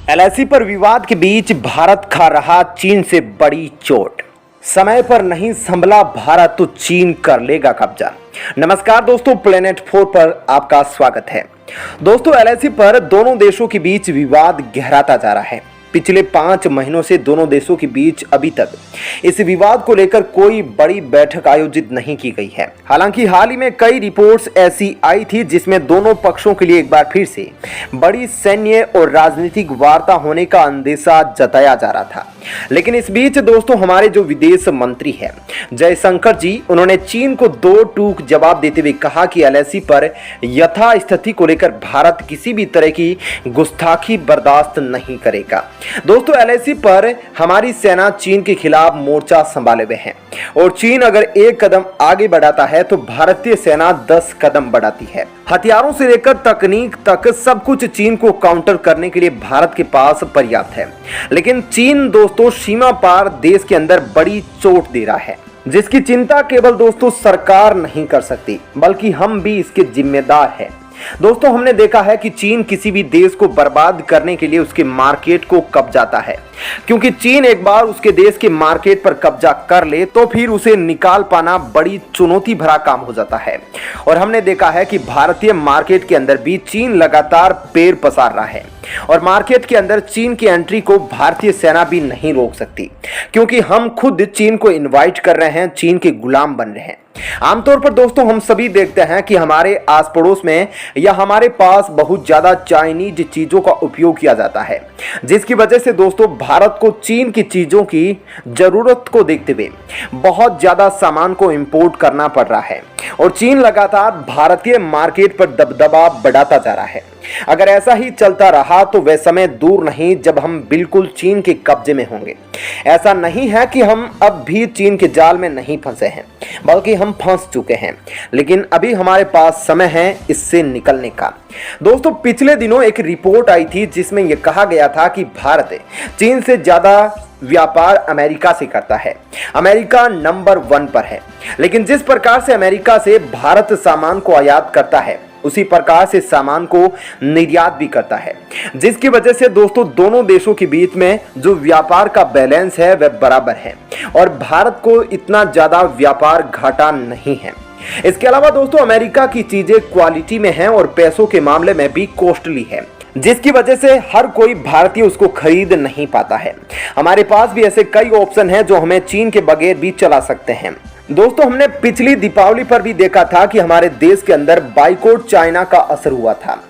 LIC पर विवाद के बीच भारत खा रहा चीन से बड़ी चोट। समय पर नहीं संभला भारत तो चीन कर लेगा कब्जा। नमस्कार दोस्तों, प्लेनेट 4 पर आपका स्वागत है। दोस्तों, एलआईसी पर दोनों देशों के बीच विवाद गहराता जा रहा है। पिछले 5 महीनों से दोनों देशों के बीच अभी तक इस विवाद को लेकर कोई बड़ी बैठक आयोजित नहीं की गई है। हालांकि हाल ही में कई रिपोर्ट्स ऐसी आई थी जिसमें दोनों पक्षों के लिए एक बार फिर से बड़ी सैन्य और राजनीतिक वार्ता होने का अंदेशा जताया जा रहा था। लेकिन इस बीच दोस्तों हमारे जो विदेश मंत्री हैं जयशंकर जी, उन्होंने चीन को दो टूक जवाब देते हुए कहा कि एलआईसी पर यथास्थिति को लेकर भारत किसी भी तरह की गुस्ताखी बर्दाश्त नहीं करेगा। दोस्तों, एलआईसी पर हमारी सेना चीन के खिलाफ मोर्चा संभाले हुए है और चीन अगर एक कदम आगे बढ़ाता है तो भारतीय सेना 10 कदम बढ़ाती है। हथियारों से लेकर तकनीक तक सब कुछ चीन को काउंटर करने के लिए भारत के पास पर्याप्त है। लेकिन चीन दोस्तों सीमा पार देश के अंदर बड़ी चोट दे रहा है, जिसकी चिंता केवल दोस्तों सरकार नहीं कर सकती बल्कि हम भी इसके जिम्मेदार हैं। दोस्तों, हमने देखा है कि चीन किसी भी देश को बर्बाद करने के लिए उसके मार्केट को कब्जाता है, क्योंकि चीन एक बार उसके देश के मार्केट पर कब्जा कर ले तो फिर उसे निकाल पाना बड़ी चुनौती भरा काम हो जाता है। और हमने देखा है कि भारतीय मार्केट के अंदर भी चीन लगातार पैर पसार रहा है और मार्केट के अंदर चीन की एंट्री को भारतीय सेना भी नहीं रोक सकती, क्योंकि हम खुद चीन को इनवाइट कर रहे हैं, चीन के गुलाम बन रहे हैं। आमतौर पर दोस्तों हम सभी देखते हैं कि हमारे आस पड़ोस में या हमारे पास बहुत ज्यादा चाइनीज चीजों का उपयोग किया जाता है, जिसकी वजह से दोस्तों भारत को चीन की चीजों की जरूरत को देखते हुए बहुत ज्यादा सामान को इंपोर्ट करना पड़ रहा है और चीन लगातार भारतीय मार्केट पर दबदबा बढ़ाता जा रहा है। अगर ऐसा ही चलता रहा तो वह समय दूर नहीं जब हम बिल्कुल चीन के कब्जे में होंगे। ऐसा नहीं है कि हम अब भी चीन के जाल में नहीं फंसे हैं, बल्कि हम फंस चुके हैं, लेकिन अभी हमारे पास समय है इससे निकलने का। दोस्तों, पिछले दिनों एक रिपोर्ट आई थी जिसमें यह कहा गया था कि भारत चीन से ज्यादा व्यापार अमेरिका से करता है। अमेरिका नंबर 1 पर है, लेकिन जिस प्रकार से अमेरिका से भारत सामान को आयात करता है उसी प्रकार से सामान को निर्यात भी करता है, जिसकी वजह से दोस्तों दोनों देशों के बीच में जो व्यापार का बैलेंस है वह बराबर है और भारत को इतना ज्यादा व्यापार घाटा नहीं है। इसके अलावा दोस्तों अमेरिका की चीजें क्वालिटी में हैं और पैसों के मामले में भी कॉस्टली है, जिसकी वजह से हर कोई भारतीय उसको खरीद नहीं पाता है। हमारे पास भी ऐसे कई ऑप्शन हैं जो हमें चीन के बगैर भी चला सकते हैं। दोस्तों, हमने पिछली दीपावली पर भी देखा था कि हमारे देश के अंदर बाइकॉट चाइना का असर हुआ था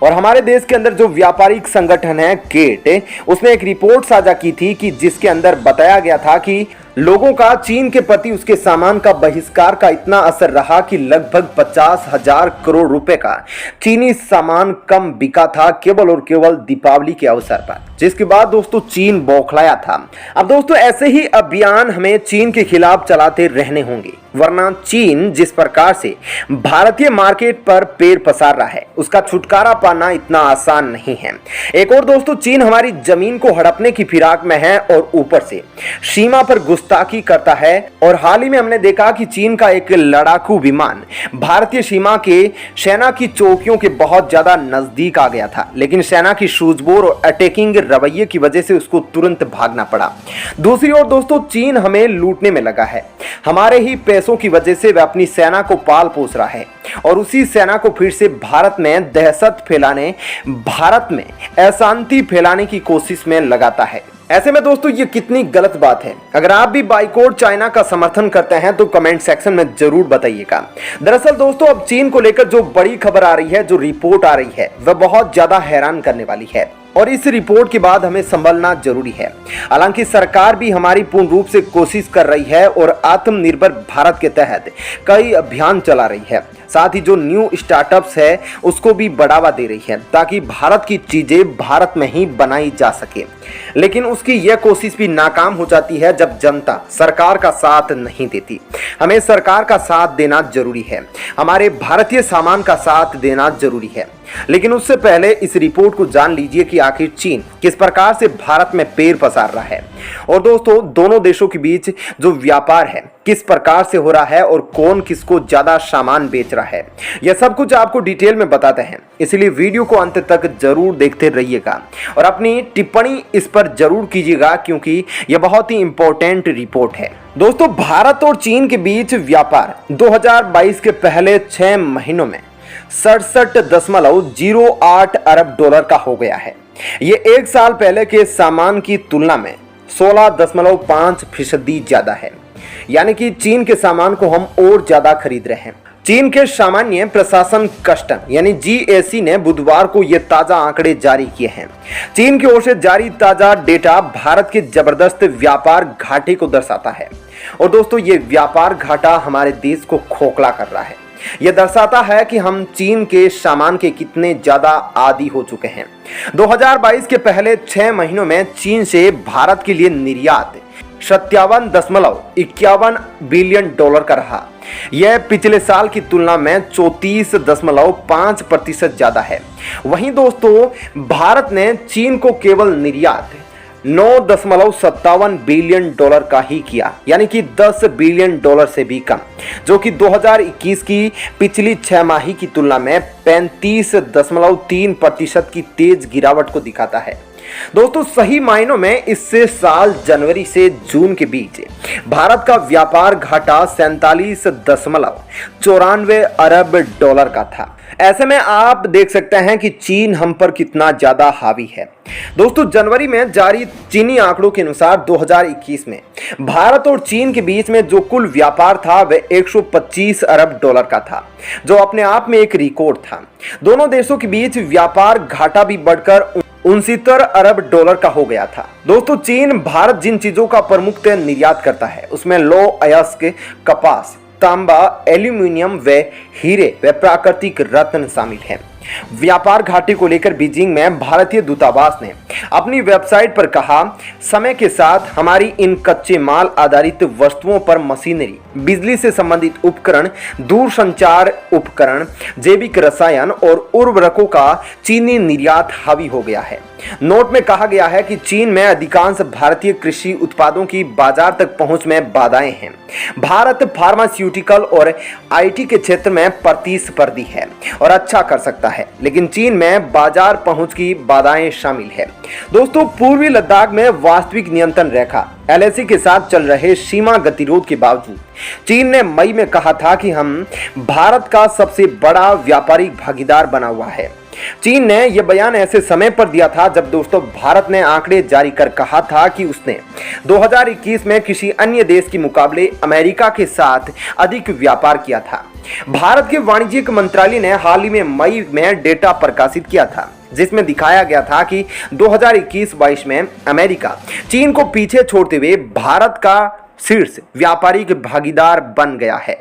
और हमारे देश के अंदर जो व्यापारिक संगठन है गेट, उसने एक रिपोर्ट साझा की थी कि जिसके अंदर बताया गया था कि लोगों का चीन के प्रति उसके सामान का बहिष्कार का इतना असर रहा कि लगभग 50,000 करोड़ रुपए का चीनी सामान कम बिका था केवल और केवल दीपावली के अवसर पर, जिसके बाद दोस्तों चीन बौखलाया था। अब दोस्तों ऐसे ही अभियान हमें चीन के खिलाफ चलाते रहने होंगे, वरना चीन जिस प्रकार से भारतीय मार्केट पर पैर पसार रहा है उसका छुटकारा पाना इतना आसान नहीं है। एक और दोस्तों चीन हमारी जमीन को हड़पने की फिराक में है और ऊपर से सीमा पर गुस्ताखी करता है। और हाल ही में हमने देखा कि चीन का एक लड़ाकू विमान भारतीय सीमा के सेना की चौकियों के बहुत ज्यादा नजदीक आ गया था, लेकिन सेना की सूझबूझ और अटैकिंग रवैये की वजह से उसको तुरंत भागना पड़ा। दूसरी ओर दोस्तों चीन हमें लूटने में लगा है। हमारे ही पैसों की वजह से वह अपनी सेना को पाल पोस रहा है और उसी सेना को फिर से भारत में दहशत फैलाने, भारत में अशांति फैलाने की कोशिश में लगाता है। ऐसे में दोस्तों ये कितनी गलत बात है। अगर आप भी बाइकॉट चाइना का समर्थन करते हैं तो कमेंट सेक्शन में जरूर बताइएगा। दरअसल दोस्तों अब चीन को लेकर जो बड़ी खबर आ रही है, जो रिपोर्ट आ रही है, वह बहुत ज्यादा हैरान करने वाली है और इस रिपोर्ट के बाद हमें संभलना जरूरी है। हालांकि सरकार भी हमारी पूर्ण रूप से कोशिश कर रही है और आत्मनिर्भर भारत के तहत कई अभियान चला रही है। साथ ही जो न्यू स्टार्टअप्स है उसको भी बढ़ावा दे रही है ताकि भारत की चीजें भारत में ही बनाई जा सके। लेकिन उसकी यह कोशिश भी नाकाम हो जाती है जब जनता सरकार का साथ नहीं देती। हमें सरकार का साथ देना जरूरी है, हमारे भारतीय सामान का साथ देना जरूरी है। लेकिन उससे पहले इस रिपोर्ट को जान लीजिए कि आखिर चीन किस प्रकार से भारत में पैर पसार रहा है और दोस्तों दोनों देशों के बीच जो व्यापार है किस प्रकार से हो रहा है और कौन किसको ज्यादा सामान बेच रहा है। यह सब कुछ आपको डिटेल में बताते हैं। इसलिए वीडियो को अंत तक जरूर देखते रहिएगा और अपनी टिप्पणी इस पर जरूर कीजिएगा, क्योंकि यह बहुत ही इंपॉर्टेंट रिपोर्ट है। दोस्तों, भारत और चीन के बीच व्यापार 2022 के पहले 6 महीनों में 67.08 अरब डॉलर का हो गया है। ये एक साल पहले के सामान की तुलना में 16.5% ज्यादा है। यानी कि चीन के सामान को हम और ज्यादा खरीद रहे हैं। चीन के सामान्य प्रशासन कस्टम यानी GAC ने बुधवार को ये ताजा आंकड़े जारी किए हैं। चीन की ओर से जारी ताजा डेटा भारत के जबरदस्त व्यापार घाटे को दर्शाता है। और दोस्तों, ये व्यापार घाटा हमारे देश को खोखला कर रहा है। यह दर्शाता है कि हम चीन के सामान के कितने ज्यादा आदी हो चुके हैं। 2022 के पहले 6 महीनों में चीन से भारत के लिए निर्यात 57.51 बिलियन डॉलर का रहा। यह पिछले साल की तुलना में 34.5% ज्यादा है। वहीं दोस्तों, भारत ने चीन को केवल निर्यात 9.57 बिलियन डॉलर का ही किया, यानी कि 10 बिलियन डॉलर से भी कम, जो कि 2021 की पिछली 6 माही की तुलना में 35.3% की तेज गिरावट को दिखाता है। दोस्तों, सही मायनों में इससे साल जनवरी से जून के बीच भारत का व्यापार घाटा 47.94 अरब डॉलर का था। ऐसे में आप देख सकते हैं कि चीन हम पर कितना ज्यादा हावी है। दोस्तों, जनवरी में जारी चीनी आंकड़ों के अनुसार 2021 में भारत और चीन के बीच में जो कुल व्यापार था वह 125 अरब डॉलर का था, जो अपने आप में एक रिकॉर्ड था। दोनों देशों के बीच व्यापार घाटा भी बढ़कर 69 अरब डॉलर का हो गया था। दोस्तों, चीन भारत जिन चीजों का प्रमुख निर्यात करता है उसमें लौह अयस्क, कपास, तांबा, एल्यूमिनियम व हीरे व प्राकृतिक रत्न शामिल हैं। व्यापार घाटे को लेकर बीजिंग में भारतीय दूतावास ने अपनी वेबसाइट पर कहा, समय के साथ हमारी इन कच्चे माल आधारित वस्तुओं पर मशीनरी, बिजली से संबंधित उपकरण, दूरसंचार उपकरण, जैविक रसायन और उर्वरकों का चीनी निर्यात हावी हो गया है। नोट में कहा गया है कि चीन में अधिकांश भारतीय कृषि उत्पादों की बाजार तक पहुंच में बाधाएं हैं। भारत फार्मास्यूटिकल और IT के क्षेत्र में प्रतिस्पर्धी है और अच्छा कर सकता है, लेकिन चीन में बाजार पहुंच की बाधाएं शामिल है। दोस्तों, पूर्वी लद्दाख में वास्तविक नियंत्रण रेखा LAC के साथ चल रहे सीमा गतिरोध के बावजूद चीन ने मई में कहा था कि हम भारत का सबसे बड़ा व्यापारिक भागीदार बना हुआ है। चीन ने यह बयान ऐसे समय पर दिया था जब दोस्तों भारत ने आंकड़े जारी कर कहा था कि उसने 2021 में किसी अन्य देश के मुकाबले अमेरिका के साथ अधिक व्यापार किया था। भारत के वाणिज्यिक मंत्रालय ने हाल ही में मई में डेटा प्रकाशित किया था, जिसमें दिखाया गया था कि 2021-22 में अमेरिका चीन को पीछे छोड़ते हुए भारत का शीर्ष व्यापारिक भागीदार बन गया है।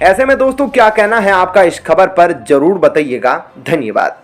ऐसे में दोस्तों, क्या कहना है आपका इस खबर पर जरूर बताइएगा। धन्यवाद।